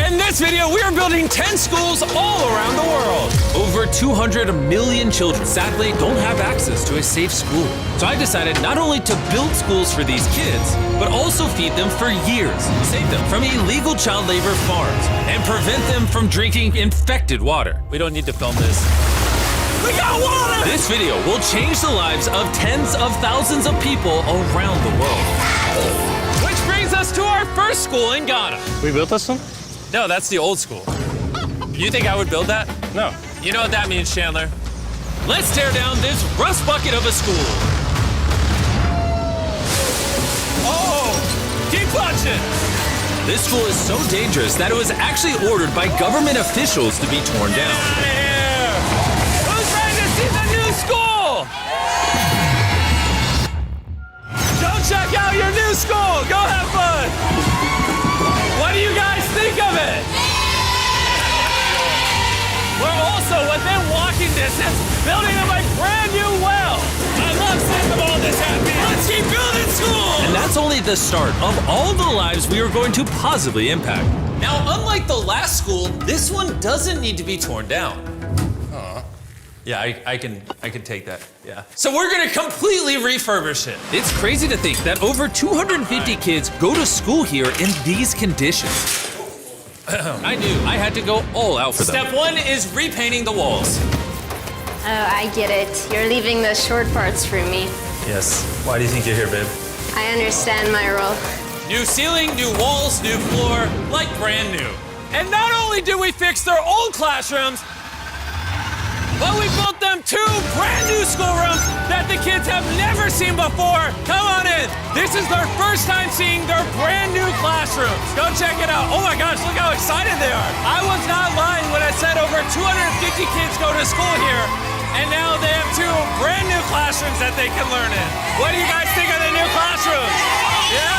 In this video, we are building 10 schools all around the world. Over 200 million children sadly don't have access to a safe school. So I decided not only to build schools for these kids, but also feed them for years, save them from illegal child labor farms, and prevent them from drinking infected water. We don't need to film this. We got water! This video will change the lives of tens of thousands of people around the world. Which brings us to our first school in Ghana. We built this one? No, that's the old school. You think I would build that? No. You know what that means, Chandler? Let's tear down this rust bucket of a school. Oh, keep punching. This school is so dangerous that it was actually ordered by government officials to be torn down. Get out of here! Who's ready to see the new school? Go check out your new school. Go have fun. What do you guys think of it? We're also within walking distance, building them a brand new well. I love seeing them all this happy. Let's keep building schools. And that's only the start of all the lives we are going to positively impact. Now, unlike the last school, this one doesn't need to be torn down. Yeah, I can take that, yeah. So we're gonna completely refurbish it. It's crazy to think that over 250 kids go to school here in these conditions. I knew I had to go all out for them. Step one is repainting the walls. Oh, I get it. You're leaving the short parts for me. Yes, why do you think you're here, babe? I understand my role. New ceiling, new walls, new floor, like brand new. And not only did we fix their old classrooms, but we built them 2 brand new schoolrooms that the kids have never seen before. Come on in. This is their first time seeing their brand new classrooms. Go check it out. Oh my gosh, look how excited they are. I was not lying when I said over 250 kids go to school here, and now they have 2 brand new classrooms that they can learn in. What do you guys think of the new classrooms? Yeah?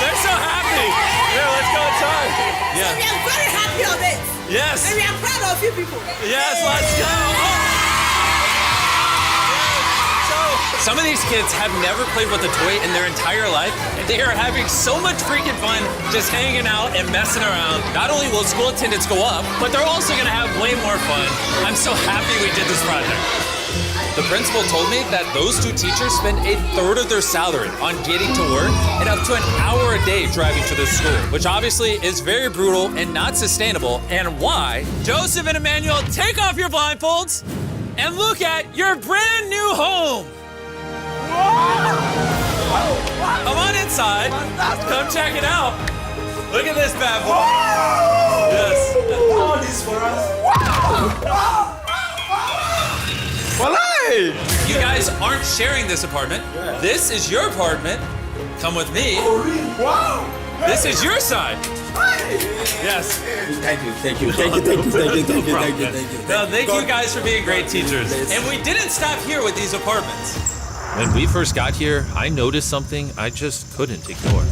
They're so happy. Here, let's go inside. Yeah. We are very happy of it. Yes. And we are proud of you people. Yes, let's go. So, some of these kids have never played with a toy in their entire life, and they are having so much freaking fun just hanging out and messing around. Not only will school attendance go up, but they're also gonna have way more fun. I'm so happy we did this project. The principal told me that those 2 teachers spend 1/3 of their salary on getting to work and up to an hour a day driving to the school, which obviously is very brutal and not sustainable, and why. Joseph and Emmanuel, take off your blindfolds and look at your brand new home. Come on inside. Come check it out. Look at this bad boy. Yes. All this for us. You guys aren't sharing this apartment. This is your apartment. Come with me. Wow. This is your side. Yes. Thank you. No, thank you guys for being great teachers. And we didn't stop here with these apartments. When we first got here, I noticed something I just couldn't ignore.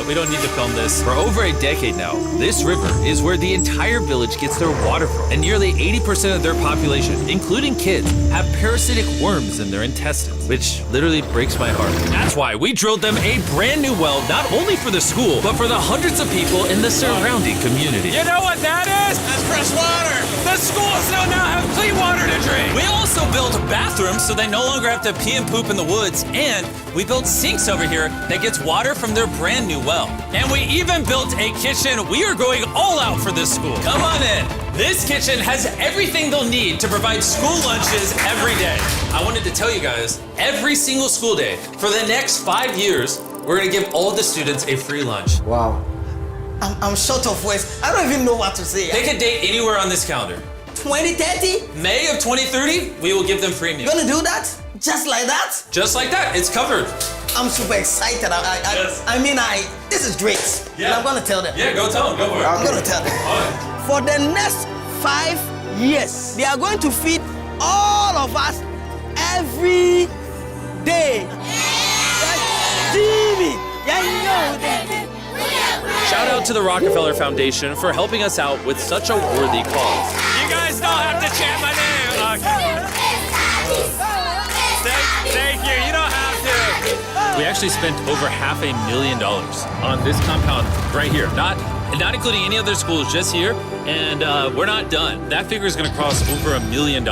We don't need to film this. For over a decade now, this river is where the entire village gets their water from. And nearly 80% of their population, including kids, have parasitic worms in their intestines, which literally breaks my heart. That's why we drilled them a brand new well, not only for the school, but for the hundreds of people in the surrounding community. You know what that is? That's fresh water. The schools now have clean water to drink. We also built bathrooms so they no longer have to pee and poop in the woods. And we built sinks over here that gets water from their brand new well. And we even built a kitchen. We are going all out for this school. Come on in. This kitchen has everything they'll need to provide school lunches every day. I wanted to tell you guys, every single school day for the next 5 years, we're gonna give all the students a free lunch. Wow. I'm short of words. I don't even know what to say. Pick a date anywhere on this calendar. 2030? May of 2030, we will give them free meals. You gonna do that? Just like that? Just like that, it's covered. I'm super excited. Yes. This is great. Yeah. And I'm gonna tell them. Yeah, go tell them, go for it. I'm gonna tell them. For the next 5 years, they are going to feed all of us every day. Jimmy, yeah, you know that. Shout out to the Rockefeller Foundation for helping us out with such a worthy cause. You guys don't have to chant my name. Thank you. You don't have to. We actually spent over $500,000 on this compound right here. Not and not including any other schools, just here. And we're not done. That figure is going to cross over $1 million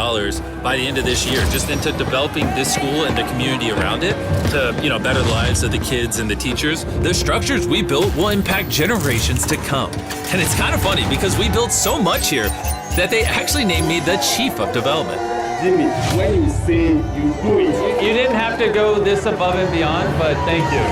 by the end of this year, just into developing this school and the community around it to, better the lives of the kids and the teachers. The structures we built will impact generations to come. And it's kind of funny because we built so much here that they actually named me the Chief of Development. Jimmy, when you say you do it. You didn't have to go this above and beyond, but thank you.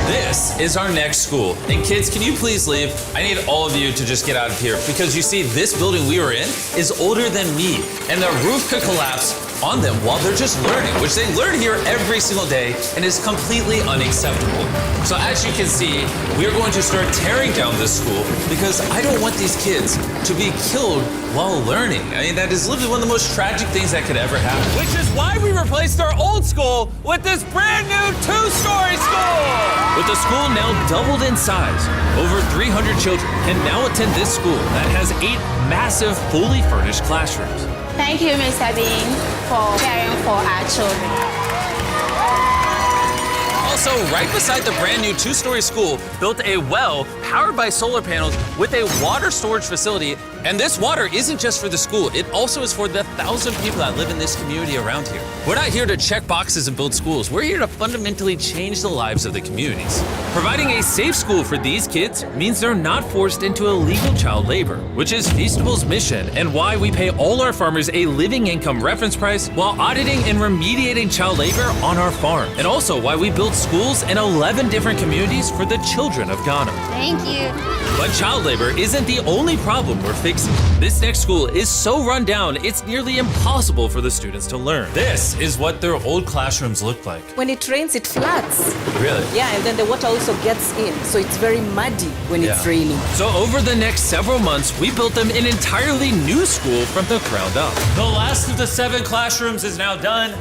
This is our next school. And kids, can you please leave? I need all of you to just get out of here because you see, this building we were in is older than me, and the roof could collapse on them while they're just learning, which they learn here every single day and is completely unacceptable. So as you can see, we are going to start tearing down this school because I don't want these kids to be killed while learning. I mean, that is literally one of the most tragic things that could ever happen. Which is why we replaced our old school with this brand new 2-story school. With the school now doubled in size, over 300 children can now attend this school that has 8 massive, fully furnished classrooms. Thank you, Mr. Bean, for caring for our children. Also, right beside the brand new 2-story school, built a well powered by solar panels with a water storage facility. And this water isn't just for the school, it also is for the 1,000 people that live in this community around here. We're not here to check boxes and build schools. We're here to fundamentally change the lives of the communities. Providing a safe school for these kids means they're not forced into illegal child labor, which is Feastable's mission and why we pay all our farmers a living income reference price while auditing and remediating child labor on our farm. And also why we build schools in 11 different communities for the children of Ghana. Thank you. But child labor isn't the only problem we're fixing. This next school is so run down, it's nearly impossible for the students to learn. This is what their old classrooms look like. When it rains, it floods. Really? Yeah, and then the water also gets in, so it's very muddy when it's raining. So over the next several months, we built them an entirely new school from the ground up. The last of the 7 classrooms is now done.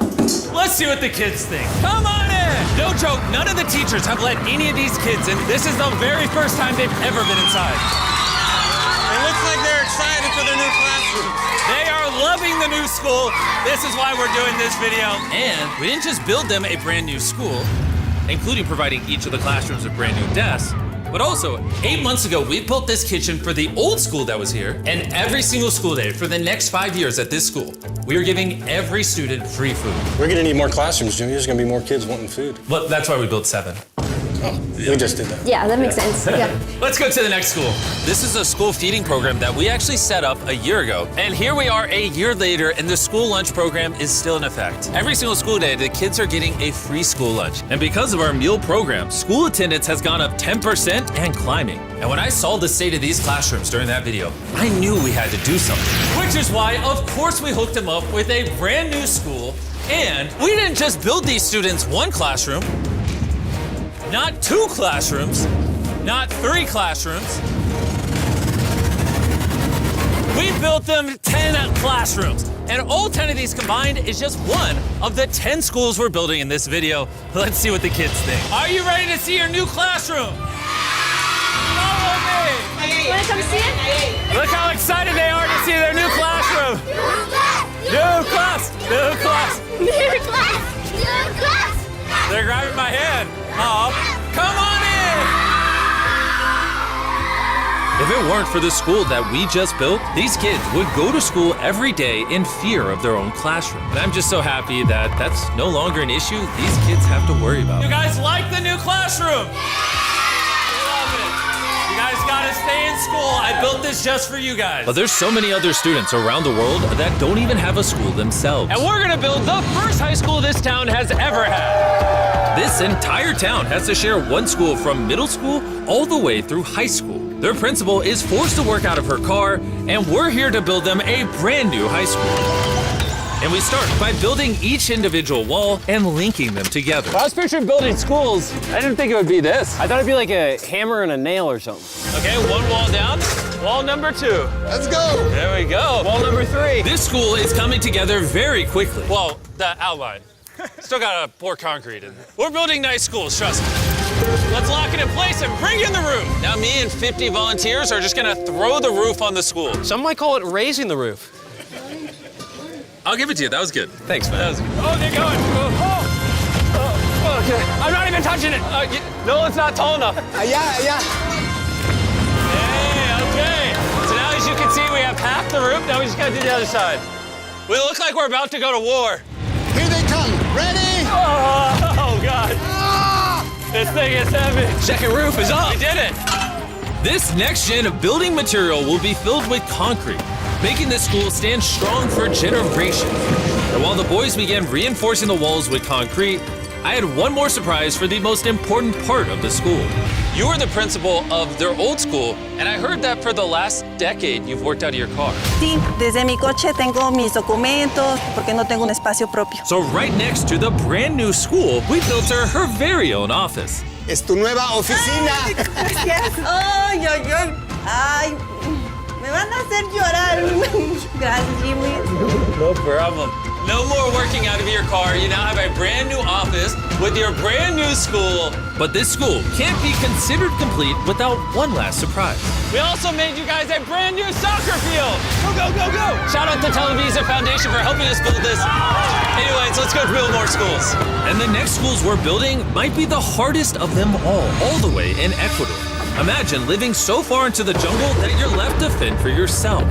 Let's see what the kids think. Come on in! No joke, none of the teachers have let any of these kids in. This is the very first time they've ever been inside. It looks like they're excited for their new classroom. They are loving the new school. This is why we're doing this video. And we didn't just build them a brand new school, including providing each of the classrooms with brand new desks, but also 8 months ago, we built this kitchen for the old school that was here. And every single school day for the next 5 years at this school, we are giving every student free food. We're gonna need more classrooms, Jimmy. There's gonna be more kids wanting food. Well, that's why we built 7. We just did that. Yeah, that makes sense. Yeah. Let's go to the next school. This is a school feeding program that we actually set up a year ago. And here we are a year later, and the school lunch program is still in effect. Every single school day, the kids are getting a free school lunch. And because of our meal program, school attendance has gone up 10% and climbing. And when I saw the state of these classrooms during that video, I knew we had to do something. Which is why, of course, we hooked them up with a brand new school. And we didn't just build these students 1 classroom, not 2 classrooms, not 3 classrooms. We built them 10 classrooms. And all 10 of these combined is just one of the 10 schools we're building in this video. Let's see what the kids think. Are you ready to see your new classroom? Follow me. Want to come see it? Look how excited they are to see their new classroom. New class, new class. New class! New class! They're grabbing my hand. Oh, come on in! If it weren't for the school that we just built, these kids would go to school every day in fear of their own classroom. And I'm just so happy that that's no longer an issue these kids have to worry about. You guys like the new classroom? Love it. You guys gotta stay in school. I built this just for you guys. But there's so many other students around the world that don't even have a school themselves. And we're gonna build the first high school this town has ever had. This entire town has to share one school from middle school all the way through high school. Their principal is forced to work out of her car, and we're here to build them a brand new high school. And we start by building each individual wall and linking them together. When I was picturing building schools, I didn't think it would be this. I thought it'd be like a hammer and a nail or something. Okay, 1 wall down. Wall number 2. Let's go. There we go. Wall number 3. This school is coming together very quickly. Well, the outline. Still gotta pour concrete in. We're building nice schools, trust me. Let's lock it in place and bring in the roof. Now me and 50 volunteers are just gonna throw the roof on the school. Some might call it raising the roof. I'll give it to you, that was good. Thanks, man. That was good. Oh, they're going. Oh, okay. I'm not even touching it. No, it's not tall enough. Yeah. group. Now we just gotta do the other side. We look like we're about to go to war. Here they come. Ready? Oh God. This thing is heavy. Second roof is up. We did it. This next gen of building material will be filled with concrete, making this school stand strong for generations. And while the boys began reinforcing the walls with concrete, I had one more surprise for the most important part of the school. You were the principal of their old school, and I heard that for the last decade you've worked out of your car. Sí, desde mi coche tengo mis documentos porque no tengo un espacio propio. So right next to the brand new school, we built her very own office. Es tu nueva oficina. Gracias. Ay, ay, ay. Ay, me van a hacer llorar. Gracias, Jimmy. No problem. No more working out of your car. You now have a brand new office with your brand new school. But this school can't be considered complete without one last surprise. We also made you guys a brand new soccer field. Go, go, go, go. Shout out to Televisa Foundation for helping us build this. Anyways, let's go build more schools. And the next schools we're building might be the hardest of them all the way in Ecuador. Imagine living so far into the jungle that you're left to fend for yourself.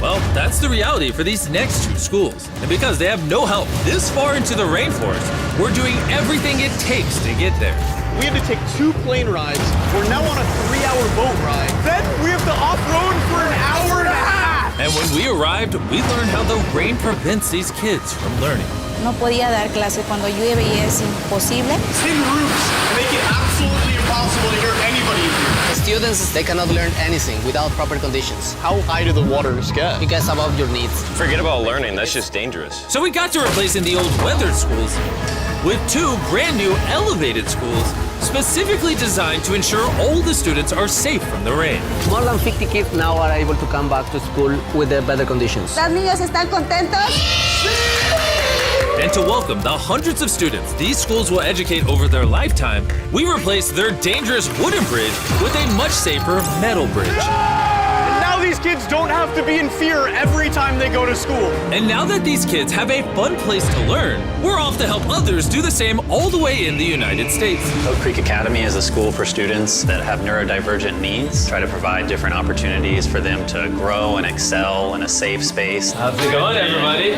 Well, that's the reality for these next two schools. And because they have no help this far into the rainforest, we're doing everything it takes to get there. We had to take 2 plane rides. We're now on a 3-hour boat ride. Then we have to off-road for an hour and a half. And when we arrived, we learned how the rain prevents these kids from learning. No podía dar clase cuando llueve y es imposible. Tin roofs make it absolutely impossible to hear anybody in here. Students, they cannot learn anything without proper conditions. How high do the waters get? It gets above your needs. Forget about learning, that's just dangerous. So we got to replacing the old weathered schools with 2 brand new elevated schools specifically designed to ensure all the students are safe from the rain. More than 50 kids now are able to come back to school with better conditions. ¿Los niños están contentos? And to welcome the hundreds of students these schools will educate over their lifetime, we replaced their dangerous wooden bridge with a much safer metal bridge. And now these kids don't have to be in fear every time they go to school. And now that these kids have a fun place to learn, we're off to help others do the same all the way in the United States. Oak Creek Academy is a school for students that have neurodivergent needs. Try to provide different opportunities for them to grow and excel in a safe space. How's it going, everybody?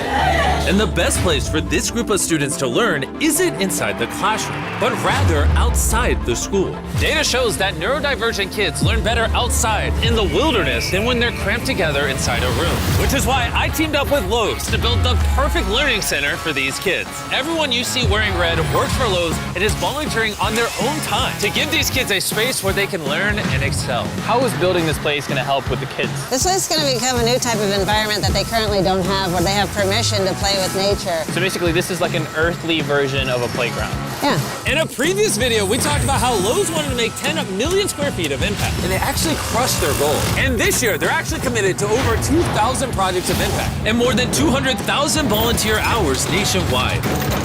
And the best place for this group of students to learn isn't inside the classroom, but rather outside the school. Data shows that neurodivergent kids learn better outside in the wilderness than when they're cramped together inside a room. Which is why I teamed up with Lowe to build the perfect learning center for these kids. Everyone you see wearing red works for Lowe's and is volunteering on their own time to give these kids a space where they can learn and excel. How is building this place gonna help with the kids? This is going to become a new type of environment that they currently don't have, where they have permission to play with nature. So basically this is like an earthly version of a playground. Yeah. In a previous video, we talked about how Lowe's wanted to make 10 million square feet of impact, and they actually crushed their goal. And this year, they're actually committed to over 2,000 projects of impact and more than 200,000 volunteer hours nationwide.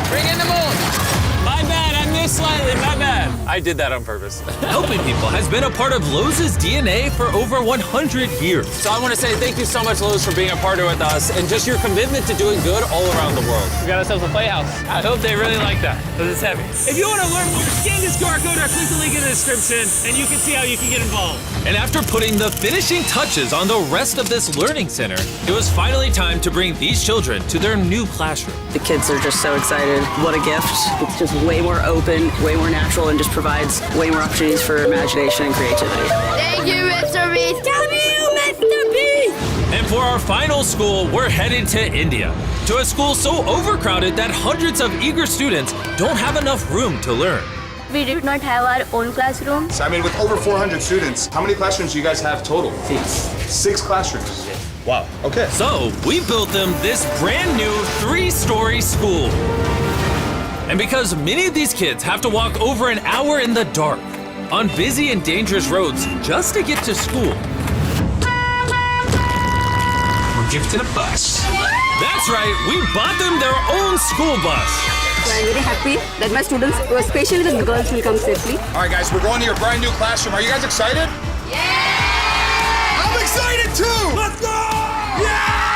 Bring in the moon! My bad, I missed slightly, my bad. I did that on purpose. Helping people has been a part of Lowe's DNA for over 100 years. So I want to say thank you so much, Lowe's, for being a partner with us and just your commitment to doing good all around the world. We got ourselves a playhouse. I hope they really like that, because it's heavy. If you want to learn more, scan this QR code or click the link in the description, and you can see how you can get involved. And after putting the finishing touches on the rest of this learning center, it was finally time to bring these children to their new classroom. The kids are just so excited. What a gift. It's just way more open, way more natural, and just provides way more opportunities for imagination and creativity. Thank you, Mr. B. Mr. B. And for our final school, we're headed to India, to a school so overcrowded that hundreds of eager students don't have enough room to learn. We did not have our own classroom. So, I mean, with over 400 students, how many classrooms do you guys have total? 6 classrooms. Wow, okay. So we built them this brand new 3-story school. And because many of these kids have to walk over an hour in the dark on busy and dangerous roads just to get to school. We're gifted a bus. That's right, we bought them their own school bus. So I'm very happy that my students, especially the girls, will come safely. All right, guys, we're going to your brand new classroom. Are you guys excited? Yeah! I'm excited too! Let's go! Yeah!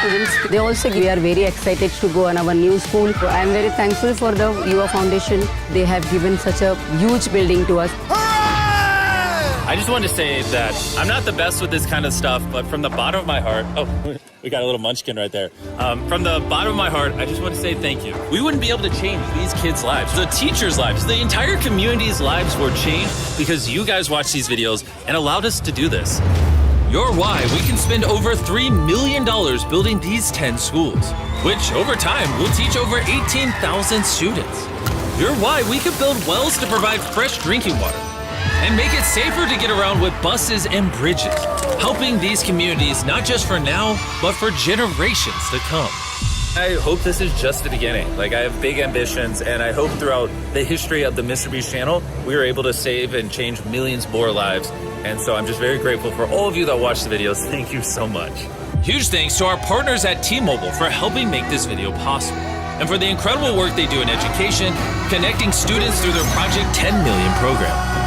Students, they also we are very excited to go on our new school. So I'm very thankful for the UA Foundation. They have given such a huge building to us. Hooray! I just wanted to say that I'm not the best with this kind of stuff, but from the bottom of my heart, oh, we got a little munchkin right there. From the bottom of my heart, I just want to say thank you. We wouldn't be able to change these kids' lives, the teachers' lives, the entire community's lives were changed because you guys watched these videos and allowed us to do this. You're why we can spend over $3 million building these 10 schools, which over time will teach over 18,000 students. You're why we could build wells to provide fresh drinking water and make it safer to get around with buses and bridges, helping these communities not just for now, but for generations to come. I hope this is just the beginning. Like, I have big ambitions, and I hope throughout the history of the Mr. Beast channel, we are able to save and change millions more lives. And so I'm just very grateful for all of you that watch the videos. Thank you so much. Huge thanks to our partners at T-Mobile for helping make this video possible, and for the incredible work they do in education, connecting students through their Project 10 Million program.